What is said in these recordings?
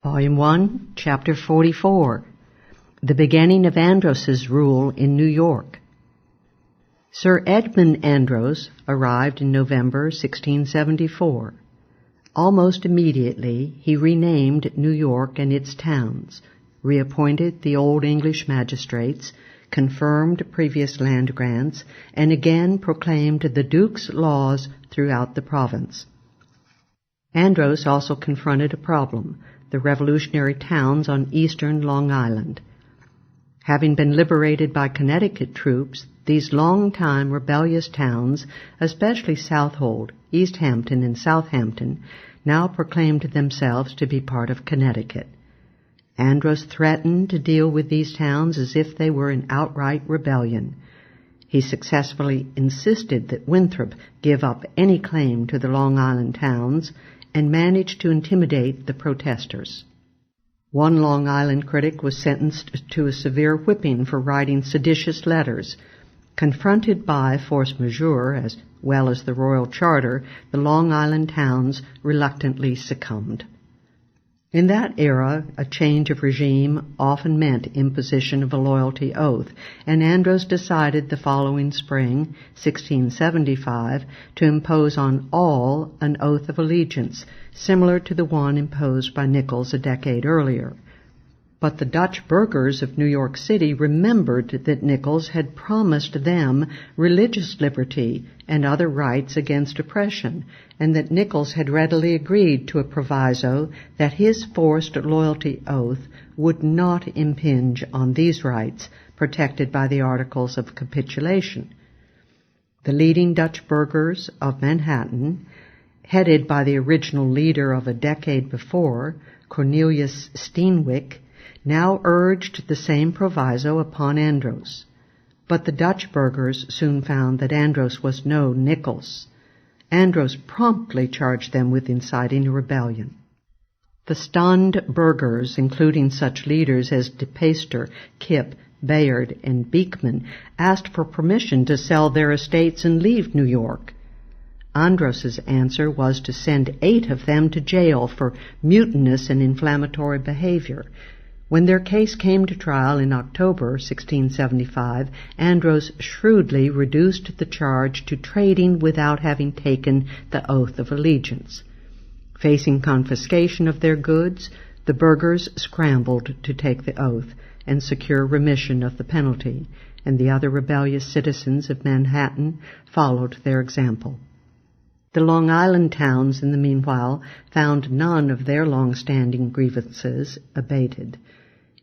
Volume 1, Chapter 44, The Beginning of Andros's Rule in New York. Sir Edmund Andros arrived in November 1674. Almost immediately he renamed New York and its towns, reappointed the old English magistrates, confirmed previous land grants, and again proclaimed the Duke's laws throughout the province. Andros also confronted a problem: the revolutionary towns on eastern Long Island. Having been liberated by Connecticut troops, these long-time rebellious towns, especially Southold, East Hampton, and Southampton, now proclaimed themselves to be part of Connecticut. Andros threatened to deal with these towns as if they were in outright rebellion. He successfully insisted that Winthrop give up any claim to the Long Island towns and managed to intimidate the protesters. One Long Island critic was sentenced to a severe whipping for writing seditious letters. Confronted by force majeure as well as the royal charter, the Long Island towns reluctantly succumbed. In that era, a change of regime often meant imposition of a loyalty oath, and Andros decided the following spring, 1675, to impose on all an oath of allegiance, similar to the one imposed by Nichols a decade earlier. But the Dutch burghers of New York City remembered that Nichols had promised them religious liberty and other rights against oppression, and that Nichols had readily agreed to a proviso that his forced loyalty oath would not impinge on these rights protected by the Articles of Capitulation. The leading Dutch burghers of Manhattan, headed by the original leader of a decade before, Cornelius Steenwyck, now urged the same proviso upon Andros. But the Dutch burghers soon found that Andros was no Nichols. Andros promptly charged them with inciting a rebellion. The stunned burghers, including such leaders as De Peyster, Kip, Bayard, and Beekman, asked for permission to sell their estates and leave New York. Andros's answer was to send 8 of them to jail for mutinous and inflammatory behavior. When their case came to trial in October 1675, Andros shrewdly reduced the charge to trading without having taken the oath of allegiance. Facing confiscation of their goods, the burghers scrambled to take the oath and secure remission of the penalty, and the other rebellious citizens of Manhattan followed their example. The Long Island towns, in the meanwhile, found none of their long-standing grievances abated.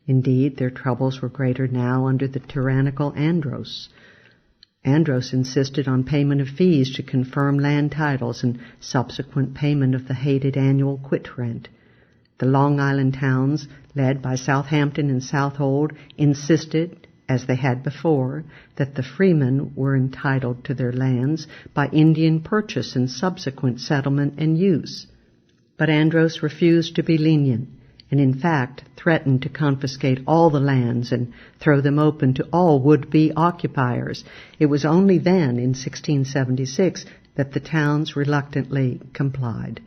Indeed, their troubles were greater now under the tyrannical Andros. Andros insisted on payment of fees to confirm land titles and subsequent payment of the hated annual quit rent. The Long Island towns, led by Southampton and Southold, insisted, as they had before, that the freemen were entitled to their lands by Indian purchase and subsequent settlement and use. But Andros refused to be lenient, and in fact threatened to confiscate all the lands and throw them open to all would-be occupiers. It was only then, in 1676, that the towns reluctantly complied.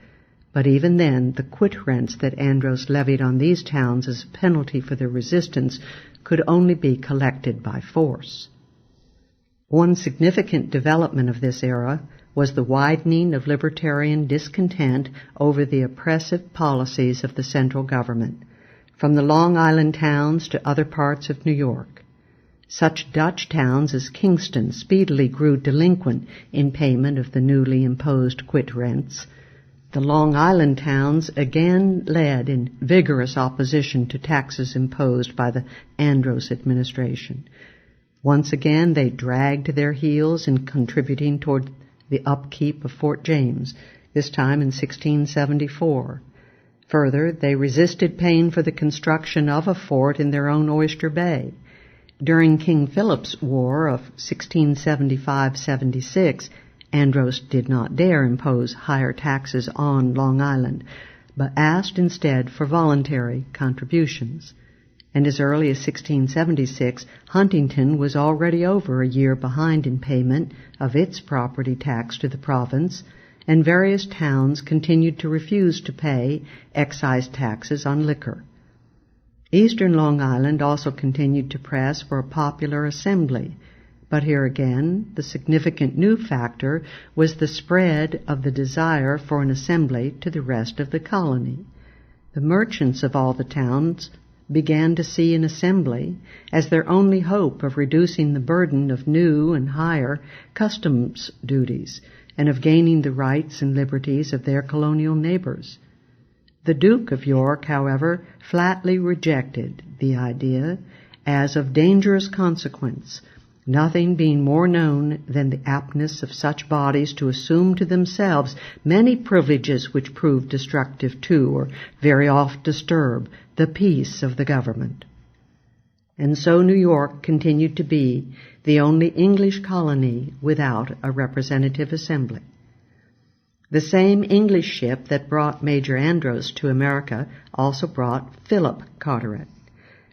But even then, the quit rents that Andros levied on these towns as a penalty for their resistance could only be collected by force. One significant development of this era was the widening of libertarian discontent over the oppressive policies of the central government, from the Long Island towns to other parts of New York. Such Dutch towns as Kingston speedily grew delinquent in payment of the newly imposed quit rents. The Long Island towns again led in vigorous opposition to taxes imposed by the Andros administration. Once again they dragged their heels in contributing toward the upkeep of Fort James, this time in 1674. Further, they resisted paying for the construction of a fort in their own Oyster Bay. During King Philip's War of 1675-76, Andros did not dare impose higher taxes on Long Island, but asked instead for voluntary contributions. And as early as 1676, Huntington was already over a year behind in payment of its property tax to the province, and various towns continued to refuse to pay excise taxes on liquor. Eastern Long Island also continued to press for a popular assembly, but here again the significant new factor was the spread of the desire for an assembly to the rest of the colony. The merchants of all the towns began to see an assembly as their only hope of reducing the burden of new and higher customs duties and of gaining the rights and liberties of their colonial neighbors. The Duke of York, however, flatly rejected the idea as of dangerous consequence, nothing being more known than the aptness of such bodies to assume to themselves many privileges which prove destructive to, or very oft disturb, the peace of the government. And so New York continued to be the only English colony without a representative assembly. The same English ship that brought Major Andros to America also brought Philip Carteret,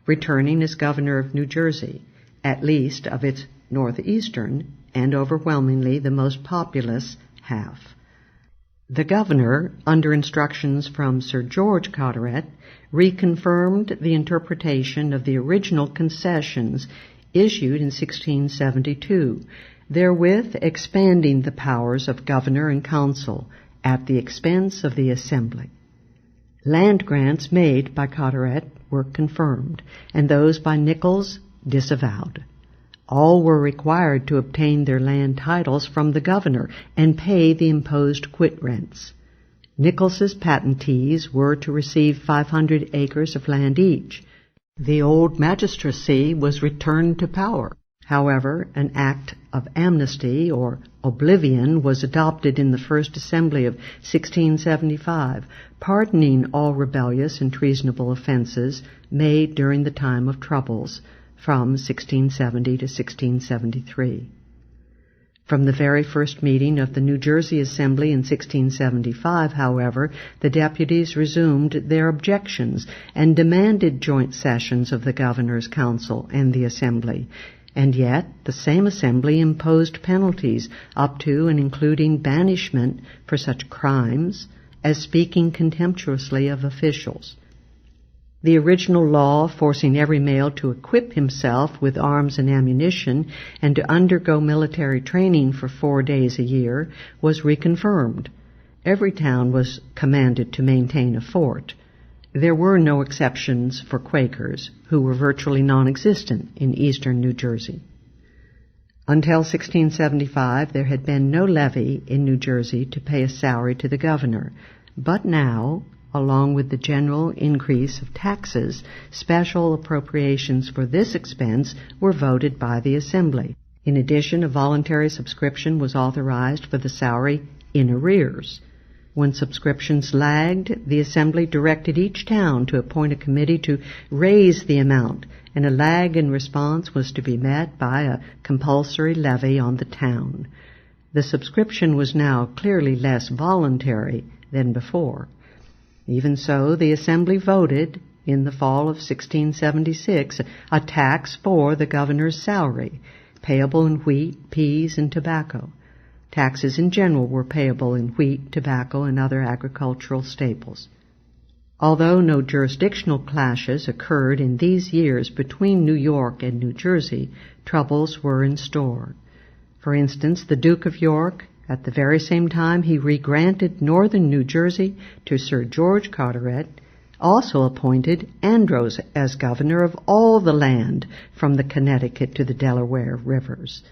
returning as governor of New Jersey, at least of its northeastern and overwhelmingly the most populous half. The governor, under instructions from Sir George Carteret, reconfirmed the interpretation of the original concessions issued in 1672, therewith expanding the powers of governor and council at the expense of the assembly. Land grants made by Carteret were confirmed, and those by Nichols disavowed. All were required to obtain their land titles from the governor and pay the imposed quit rents. Nichols's patentees were to receive 500 acres of land each. The old magistracy was returned to power. However, an act of amnesty or oblivion was adopted in the First Assembly of 1675, pardoning all rebellious and treasonable offenses made during the time of troubles, from 1670 to 1673. From the very first meeting of the New Jersey Assembly in 1675, however, the deputies resumed their objections and demanded joint sessions of the Governor's Council and the Assembly, and yet the same Assembly imposed penalties up to and including banishment for such crimes as speaking contemptuously of officials. The original law forcing every male to equip himself with arms and ammunition and to undergo military training for 4 days a year was reconfirmed. Every town was commanded to maintain a fort. There were no exceptions for Quakers, who were virtually non-existent in eastern New Jersey. Until 1675, there had been no levy in New Jersey to pay a salary to the governor, but now, along with the general increase of taxes, special appropriations for this expense were voted by the Assembly. In addition, a voluntary subscription was authorized for the salary in arrears. When subscriptions lagged, the Assembly directed each town to appoint a committee to raise the amount, and a lag in response was to be met by a compulsory levy on the town. The subscription was now clearly less voluntary than before. Even so, the Assembly voted, in the fall of 1676, a tax for the governor's salary, payable in wheat, peas, and tobacco. Taxes in general were payable in wheat, tobacco, and other agricultural staples. Although no jurisdictional clashes occurred in these years between New York and New Jersey, troubles were in store. For instance, the Duke of York, at the very same time he regranted northern New Jersey to Sir George Carteret, also appointed Andros as governor of all the land from the Connecticut to the Delaware rivers.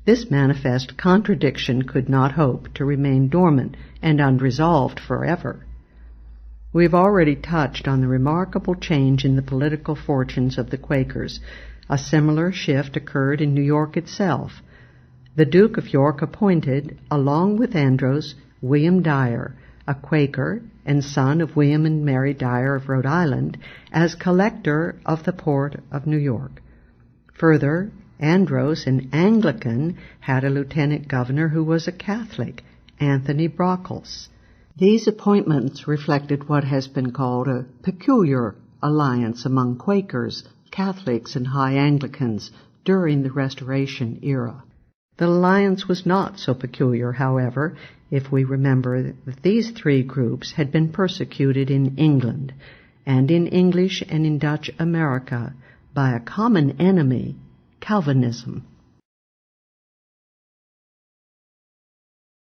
This manifest contradiction could not hope to remain dormant and unresolved forever. We have already touched on the remarkable change in the political fortunes of the Quakers. A similar shift occurred in New York itself. The Duke of York appointed, along with Andros, William Dyer, a Quaker and son of William and Mary Dyer of Rhode Island, as collector of the port of New York. Further, Andros, an Anglican, had a lieutenant governor who was a Catholic, Anthony Brockles. These appointments reflected what has been called a peculiar alliance among Quakers, Catholics, and High Anglicans during the Restoration era. The alliance was not so peculiar, however, if we remember that these three groups had been persecuted in England and in English and in Dutch America by a common enemy, Calvinism.